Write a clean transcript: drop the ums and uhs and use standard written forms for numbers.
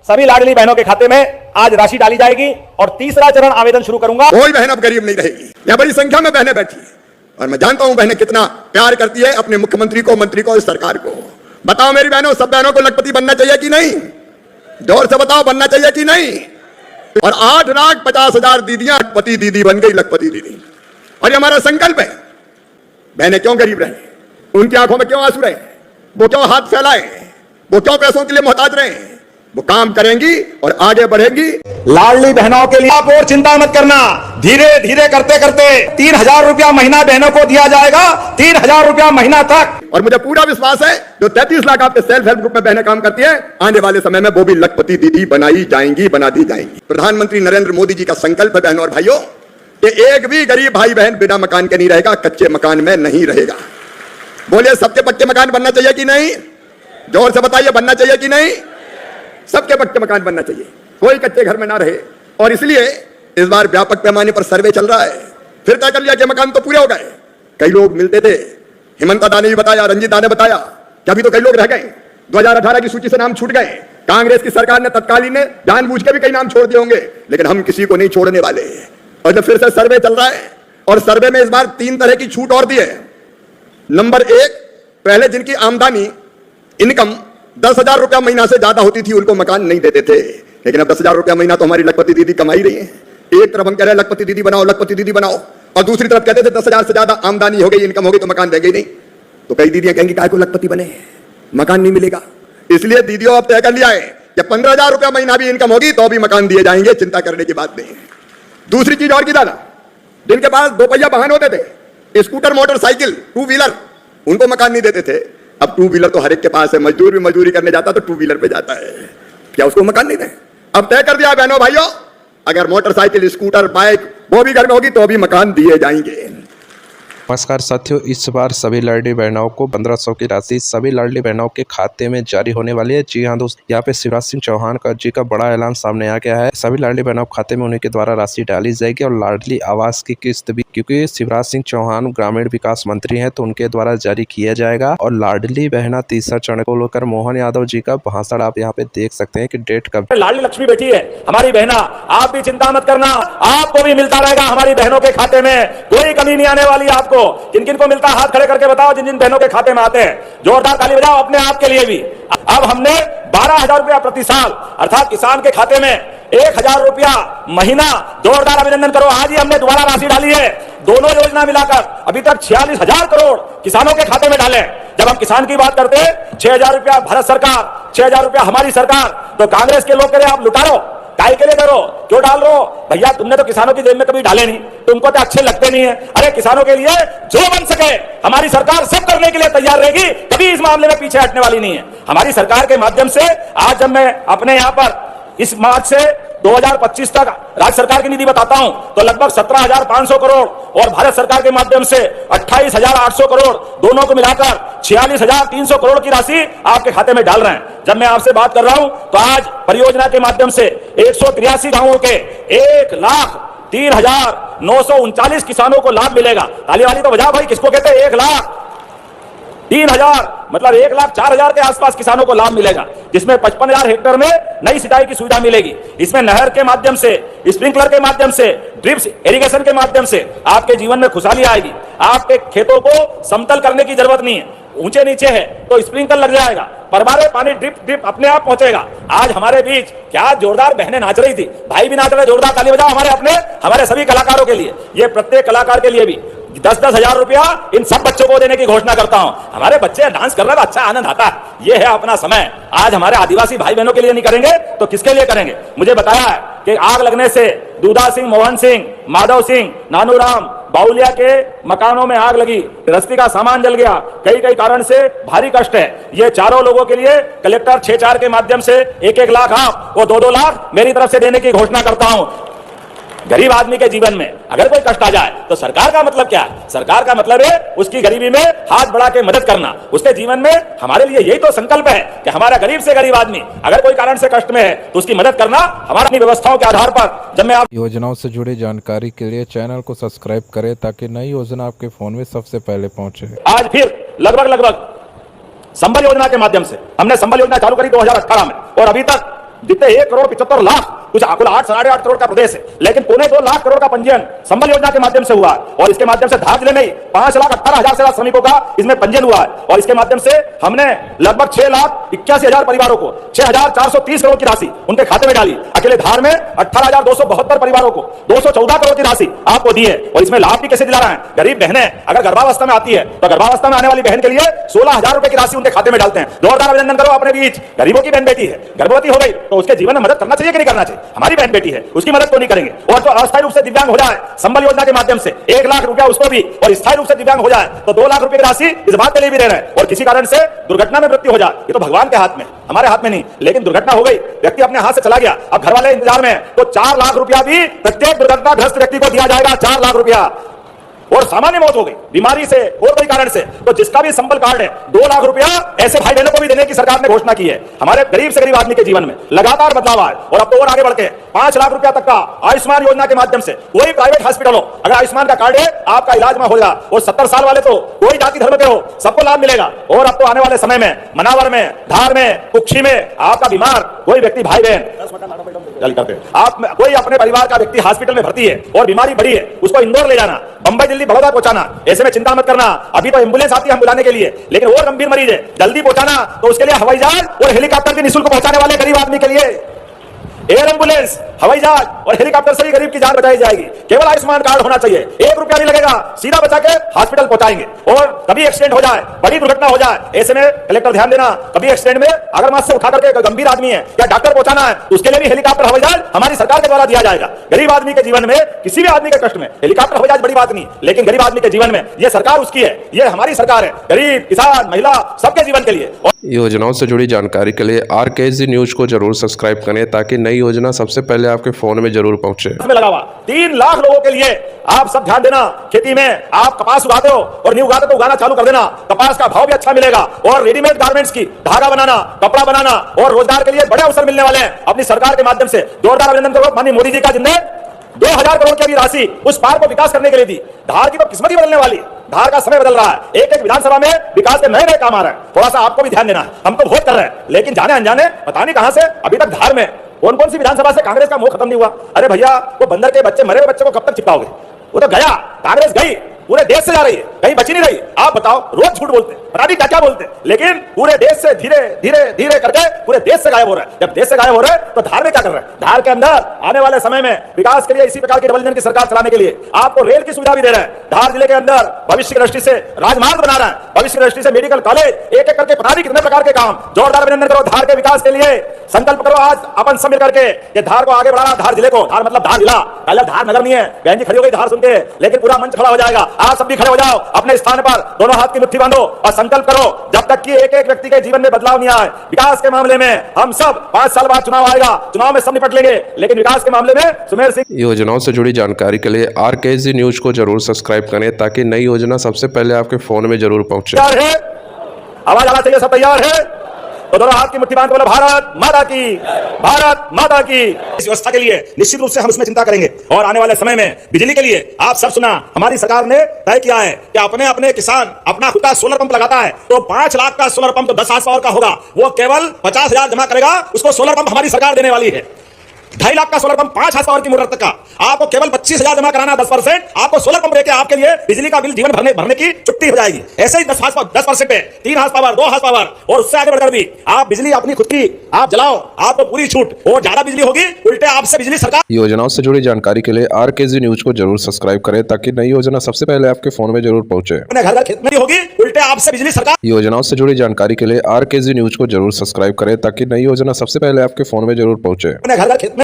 सभी लाडली बहनों के खाते में आज राशि डाली जाएगी और तीसरा चरण आवेदन शुरू करूंगा। कोई बहन अब गरीब नहीं रहेगी। यहां बड़ी संख्या में बहनें बैठी हैं और मैं जानता हूं बहनें कितना प्यार करती है अपने मुख्यमंत्री को, मंत्री को, इस सरकार को। बताओ मेरी बहनों, सब बहनों को लखपति बनना चाहिए कि नहीं? जोर से बताओ, बनना चाहिए कि नहीं? और 8,50,000 दीदियां लखपति दीदी बन गई, लखपति दीदी। और ये हमारा संकल्प है। बहनें क्यों गरीब रहे? उनकी आंखों में क्यों आंसू रहे? वो क्यों हाथ फैलाए? वो क्यों पैसों के लिए मोहताज रहे? वो काम करेंगी और आगे बढ़ेंगी। लाडली बहनों के लिए आप और चिंता मत करना, धीरे धीरे करते करते 3,000 रुपया महीना बहनों को दिया जाएगा, 3,000 रुपया महीना तक। और मुझे पूरा विश्वास है जो 33 लाख आपके सेल्फ हेल्प ग्रुप में बहनें काम करती हैं, आने वाले समय में वो भी लखपति दीदी बनाई जाएंगी, बना दी जाएंगी। प्रधानमंत्री नरेंद्र मोदी जी का संकल्प है बहनों और भाइयों कि एक भी गरीब भाई बहन बिना मकान के नहीं रहेगा, कच्चे मकान में नहीं रहेगा। बोलिए, सबके पक्के मकान बनना चाहिए कि नहीं? जोर से बताइए, बनना चाहिए कि नहीं? सबके पक्के मकान बनना चाहिए, कोई कच्चे घर में ना रहे। और इसलिए इस बार व्यापक पैमाने पर सर्वे चल रहा है। फिर तय कर लिया कि मकान तो पूरे हो गए। कई लोग मिलते थे, हेमंता दा ने भी बताया, रंजीत दा ने बताया कि अभी तो कई लोग रह गए। 2018 की सूची से नाम छूट गए। कांग्रेस की सरकार ने तत्कालीन ने जानबूझ के भी कई नाम छोड़ दिए होंगे, लेकिन हम किसी को नहीं छोड़ने वाले। और जब फिर से सर्वे चल रहा है और सर्वे में इस बार 3 तरह की छूट और दी है। नंबर 1, पहले जिनकी आमदनी इनकम 10,000 रुपया महीना से ज्यादा होती थी उनको मकान नहीं देते थे, लेकिन अब 10,000 रुपया महीना तो हमारी लखपति दीदी कमाई रही है। एक तरफ हम कह रहे हैं लखपति दीदी बनाओ, लखपति दीदी बनाओ, और दूसरी तरफ कहते थे 10,000 से ज्यादा आमदनी हो गई, इनकम हो गई तो मकान देंगे ही नहीं। तो कई दीदियां कहेंगी काय को लखपति बने, मकान नहीं मिलेगा। इसलिए दीदियों अब तय कर लिया है कि 15,000 रुपया महीना भी इनकम होगी तो भी मकान दिए जाएंगे, चिंता करने की बात नहीं। दूसरी चीज और की दादा, जिनके पास 2 पहिया वाहन होते थे, स्कूटर, मोटरसाइकिल, 2 व्हीलर, उनको मकान नहीं देते थे। अब 2 व्हीलर तो हर एक के पास है। मजदूर भी मजदूरी करने जाता तो 2 व्हीलर पे जाता है, क्या उसको मकान नहीं दें? अब तय कर दिया बहनों भाइयों, अगर मोटरसाइकिल, स्कूटर, बाइक वो भी घर में होगी तो भी मकान दिए जाएंगे। नमस्कार साथियों, इस बार सभी लाडली बहनों को 1500 की राशि सभी लाडली बहनों के खाते में जारी होने वाली है। जी हाँ दोस्तों, यहाँ पे शिवराज सिंह चौहान जी का बड़ा ऐलान सामने आ गया है। सभी लाडली बहनों के खाते में उन्हीं के द्वारा राशि डाली जाएगी और लाडली आवास की किस्त भी, क्योंकि शिवराज सिंह चौहान ग्रामीण विकास मंत्री हैं तो उनके द्वारा जारी किया जाएगा। और लाडली बहना तीसरा चरण को लेकर मोहन यादव जी का भाषण आप यहाँ पे देख सकते हैं कि डेट कब। लाडली लक्ष्मी बेटी है हमारी बहना, आप भी चिंता मत करना, आपको भी मिलता रहेगा हमारी बहनों के खाते में, कोई कमी नहीं आने वाली आपको। किन किन को मिलता है हाथ खड़े करके बताओ, जिन जिन बहनों के खाते में आते हैं। जोरदार ताली बजाओ अपने आप के लिए भी। अब हमने 12,000 रुपया प्रति साल अर्थात किसान के खाते में 1,000 रुपया महीना, जोरदार अभिनंदन करो, आज ही हमने दोबारा राशि डाली है। दोनों योजना मिलाकर अभी तक 46,000 करोड़ किसानों के खाते में डाले। जब हम किसान की बात करते हैं, 6,000 रुपया भारत सरकार, 6,000 रुपया हमारी सरकार, तो कांग्रेस के लोग कह रहे आप लुटारो, काय के लिए करो, क्यों डाल रहे हो भैया? तुमने तो किसानों की जेब में कभी डाले नहीं, तुमको तो अच्छे लगते नहीं है। अरे किसानों के लिए जो बन सके हमारी सरकार सब करने के लिए तैयार रहेगी, कभी इस मामले में पीछे हटने वाली नहीं है। हमारी सरकार के माध्यम से आज जब मैं अपने यहाँ पर इस मार्च से 2025 तक राज्य सरकार की निधि बताता हूं तो लगभग 17,500 करोड़ और भारत सरकार के माध्यम से 28,800 करोड़, दोनों को मिलाकर 46,300 करोड़ की राशि आपके खाते में डाल रहे हैं। जब मैं आपसे बात कर रहा हूं तो आज परियोजना के माध्यम से 183 गांवों के 1,03,939 किसानों को लाभ मिलेगा। ताली वाली तो बजा भाई, किसको कहते हैं? 1,03,000 मतलब 1,04,000 के आसपास किसानों को लाभ मिलेगा, जिसमें 55,000 हेक्टेयर में नई सिंचाई की सुविधा मिलेगी। इसमें नहर के माध्यम से, स्प्रिंकलर के माध्यम से, ड्रिप इरिगेशन के माध्यम से आपके जीवन में खुशहाली आएगी। आपके खेतों को समतल करने की जरूरत नहीं है, ऊंचे नीचे है तो स्प्रिंकलर लग जाएगा, परमारे पानी ड्रिप अपने आप पहुंचेगा। आज हमारे बीच क्या जोरदार बहनें नाच रही थी, भाई भी नाच रहे, जोरदार ताली बजाओ हमारे सभी कलाकारों के लिए। ये प्रत्येक कलाकार के लिए भी 10-10 हजार रुपया इन सब बच्चों को देने की घोषणा करता हूं। हमारे बच्चे डांस कर रहे हैं, अच्छा आनंद आता है। ये है अपना समय। आज हमारे आदिवासी भाई बहनों के लिए नहीं करेंगे तो किसके लिए करेंगे? मुझे बताया है कि आग लगने से दूधा सिंह, मोहन सिंह, माधव सिंह, नानूराम, बाउलिया के मकानों में आग लगी, गृहस्थी का सामान जल गया, कई कारण से भारी कष्ट है। ये चारों लोगों के लिए कलेक्टर 6-4 के माध्यम से 1-1 लाख आप वो 2-2 लाख मेरी तरफ से देने की घोषणा करता हूं। गरीब आदमी के जीवन में अगर कोई कष्ट आ जाए तो सरकार का मतलब क्या है? सरकार का मतलब है उसकी गरीबी में हाथ बढ़ा के मदद करना। उसके जीवन में हमारे लिए यही तो संकल्प है कि हमारा गरीब से गरीब आदमी अगर कोई कारण से कष्ट में है तो उसकी मदद करना हमारी व्यवस्थाओं के आधार पर। जब मैं आप योजनाओं से जुड़ी जानकारी के लिए चैनल को सब्सक्राइब करें ताकि नई योजना आपके फोन में सबसे पहले पहुंचे। आज फिर लगभग संबल योजना के माध्यम से हमने संबल योजना चालू करी 2018 में और अभी तक जितने 1,75,00,000 कुछ कुल 8-8.5 करोड़ का प्रदेश है, लेकिन 2.25 करोड़ का पंजीयन संबल योजना के माध्यम से हुआ है। और इसके माध्यम से धार जिले में ही 5,18,000 से ज्यादा श्रमिकों का इसमें पंजीयन हुआ है। और इसके माध्यम से हमने लगभग 6,81,000 परिवारों को 6,430 करोड़ की राशि उनके खाते में डाली। अकेले धार में 18,272 परिवारों को 214 करोड़ की राशि आपको दी है। और इसमें लाभ भी कैसे दिला रहे हैं? गरीब बहनें अगर गर्भावस्था में आती है तो गर्भावस्था में आने वाली बहन के लिए 16,000 रुपए की राशि उनके खाते में डालते हैं। जोरदार अभिनंदन करो अपने बीच। गरीबों की बहन बेटी है, गर्भवती हो गई तो उसके जीवन में मदद करना चाहिए कि नहीं करना चाहिए? हमारी बहन बेटी है, उसकी मदद तो नहीं करेंगे। और जो अस्थायी रूप से दिव्यांग हो जाए संबल योजना के माध्यम से 1 लाख रुपया उसको भी, और स्थायी रूप से दिव्यांग हो जाए तो 2 लाख रुपए की राशि इस बात के लिए भी दे रहे हैं। और किसी कारण से दुर्घटना में मृत्यु हो जाए, ये तो भगवान के हाथ में, हमारे हाथ में नहीं, लेकिन दुर्घटना हो गई, व्यक्ति अपने हाथ से चला गया, अब घर वाले इंतजार में, तो 4 लाख रुपया भी प्रत्येक दुर्घटनाग्रस्त व्यक्ति को दिया जाएगा। 4 लाख रुपया। और सामान्य मौत हो गई बीमारी से और कोई कारण से तो जिसका भी संबल कार्ड है 2 लाख रुपया ऐसे भाई बहनों को भी देने की सरकार ने घोषणा की है। हमारे गरीब से गरीब आदमी के जीवन में लगातार बदलाव आए। और अब तो और आगे बढ़ के 5 लाख रुपया तक का आयुष्मान योजना के माध्यम से कोई प्राइवेट हॉस्पिटल हो, अगर आयुष्मान का कार्ड है आपका इलाज में होगा। और 70 साल वाले तो कोई जाति धर्म के हो सबको लाभ मिलेगा। और अब तो आने वाले समय में मनावर में, धार में, कुक्षी में आपका बीमार कोई व्यक्ति भाई बहन आप कोई अपने परिवार का व्यक्ति हॉस्पिटल में भर्ती है और बीमारी बढ़ी है, उसको इंदौर ले जाना, बंबई दिल्ली बड़ौदा पहुंचाना, ऐसे में चिंता मत करना, अभी तो एम्बुलेंस आती है हम बुलाने के लिए, लेकिन और गंभीर मरीज है जल्दी पहुंचाना तो उसके लिए हवाई जहाज और हेलीकॉप्टर भी निःशुल्क पहुंचाने वाले गरीब आदमी के लिए एयर एम्बुलेंस, हवाई जहाज और हेलीकॉप्टर से ही गरीब की जान बचाई जाएगी। केवल आयुष्मान कार्ड होना चाहिए, 1 रुपया नहीं लगेगा, सीधा बचा के हॉस्पिटल पहुंचाएंगे। और कभी एक्सीडेंट हो जाए, बड़ी दुर्घटना हो जाए, ऐसे में कलेक्टर ध्यान देना, कभी एक्सीडेंट में अगर वहां से उठा करके गंभीर आदमी है या डॉक्टर पहुंचाना है तो उसके लिए भी हेलीकॉप्टर हवाई जहाज हमारी सरकार के द्वारा दिया जाएगा। गरीब आदमी के जीवन में, किसी भी आदमी के कष्ट में हेलीकॉप्टर हवाई जहाज बड़ी बात नहीं, लेकिन गरीब आदमी के जीवन में यह सरकार उसकी है, यह हमारी सरकार है, गरीब किसान महिला सबके जीवन के लिए। योजनाओं से जुड़ी जानकारी के लिए RKG न्यूज को जरूर सब्सक्राइब करें ताकि नई योजना सबसे पहले आपके फोन में जरूर पहुंचे। इसमें लगा हुआ 3 लाख लोगों के लिए आप सब ध्यान देना। खेती में आप कपास उगाते हो और नहीं उगाते तो उगाना चालू कर देना, कपास का भाव भी अच्छा मिलेगा। और रेडीमेड गारमेंट्स की धागा बनाना, कपड़ा बनाना और रोजगार के लिए बड़े अवसर मिलने वाले हैं अपनी सरकार के माध्यम से। जोरदार अभिनंदन करो माननीय मोदी जी का, जिनने 2,000 करोड़ की राशि उस पार को विकास करने के लिए दी। धार की तो किस्मत ही बदलने वाली, धार का समय बदल रहा है, एक एक विधानसभा में विकास के नए नए काम आ रहे हैं। थोड़ा सा आपको भी ध्यान देना है, हम तो वोट कर रहे हैं लेकिन जाने अनजाने पता नहीं कहां से अभी तक धार में कौन कौन सी विधानसभा से कांग्रेस का मोह खत्म नहीं हुआ। अरे भैया वो बंदर के बच्चे, मरे हुए बच्चे को कब तक चिपकाओगे? वो तो गया, कांग्रेस गई, पूरे देश से जा रही है, कहीं बची नहीं रही। आप बताओ, रोज झूठ बोलते हैं, पता नहीं क्या क्या बोलते हैं, लेकिन पूरे देश से धीरे धीरे धीरे करके पूरे देश से गायब हो रहा है। जब देश से गायब हो रहा है तो धार में क्या कर रहे हैं? धार के अंदर आने वाले समय में विकास के लिए इसी प्रकार की डबल इंजन की सरकार चलाने के लिए आपको रेल की सुविधा भी दे रहे हैं। धार जिले के अंदर भविष्य की दृष्टि से राजमार्ग बना रहा है, भविष्य की दृष्टि से मेडिकल कॉलेज, एक एक करके पता नहीं कितने प्रकार के काम। जोरदार अभिनंदन करो धार के विकास के लिए, संकल्प करो आज अपन सब मिल करके ये धार को आगे बढ़ाना, धार जिले को। धार मतलब धार जिला, पहले धार नगर नहीं है। बहन जी खड़ी हो गई धार सुन के, लेकिन पूरा मंच खड़ा हो जाएगा। आप सब भी खड़े हो जाओ अपने स्थान पर, दोनों हाथ की मुट्ठी बांधो और संकल्प करो जब तक कि एक एक व्यक्ति के जीवन में बदलाव नहीं आए। विकास के मामले में हम सब 5 साल बाद चुनाव आएगा, चुनाव में सब निपट लेंगे, लेकिन विकास के मामले में सुमेर सिंह। योजनाओं से जुड़ी जानकारी के लिए RKG न्यूज को जरूर सब्सक्राइब करें ताकि नई योजना सबसे पहले आपके फोन में जरूर पहुंचे। तैयार है? आवाज आना चाहिए, सब तैयार है? तो दोनों हाथ की मुट्ठी बांध बोलो भारत माता की, भारत माता की। इस व्यवस्था के लिए निश्चित रूप से हम इसमें चिंता करेंगे। और आने वाले समय में बिजली के लिए आप सब सुना, हमारी सरकार ने तय किया है कि अपने अपने किसान अपना खुद का सोलर पंप लगाता है तो 5 लाख का सोलर पंप तो 10 हाथ पावर का होगा, वो केवल 50,000 जमा करेगा, उसको सोलर पंप हमारी सरकार देने वाली है। 2.5 लाख का सोलर पंप 5 हाथ पावर की मोटर तक का आपको केवल 25,000 जमा कराना, 10% आपको सोलर पंप लेके आपके लिए बिजली का बिल जीवन भरने की छुट्टी हो जाएगी। ऐसे ही 10% पे 3 हाथ पावर, 2 हाथ पावर और उससे आगे बढ़कर भी आप बिजली अपनी खुद की आप जलाओ, आपको पूरी छूट। और ज्यादा बिजली होगी उल्टे आपसे बिजली सरकार। योजनाओं से जुड़ी जानकारी के लिए RKG न्यूज को जरूर सब्सक्राइब करें ताकि नई योजना सबसे पहले आपके फोन में जरूर पहुंचे। अपने घर खेत में होगी उल्टे आपसे बिजली सरकार। योजनाओं से जुड़ी जानकारी के लिए RKG न्यूज को जरूर सब्सक्राइब करें ताकि नई योजना सबसे पहले आपके फोन में जरूर पहुंचे। अपने घर खेत में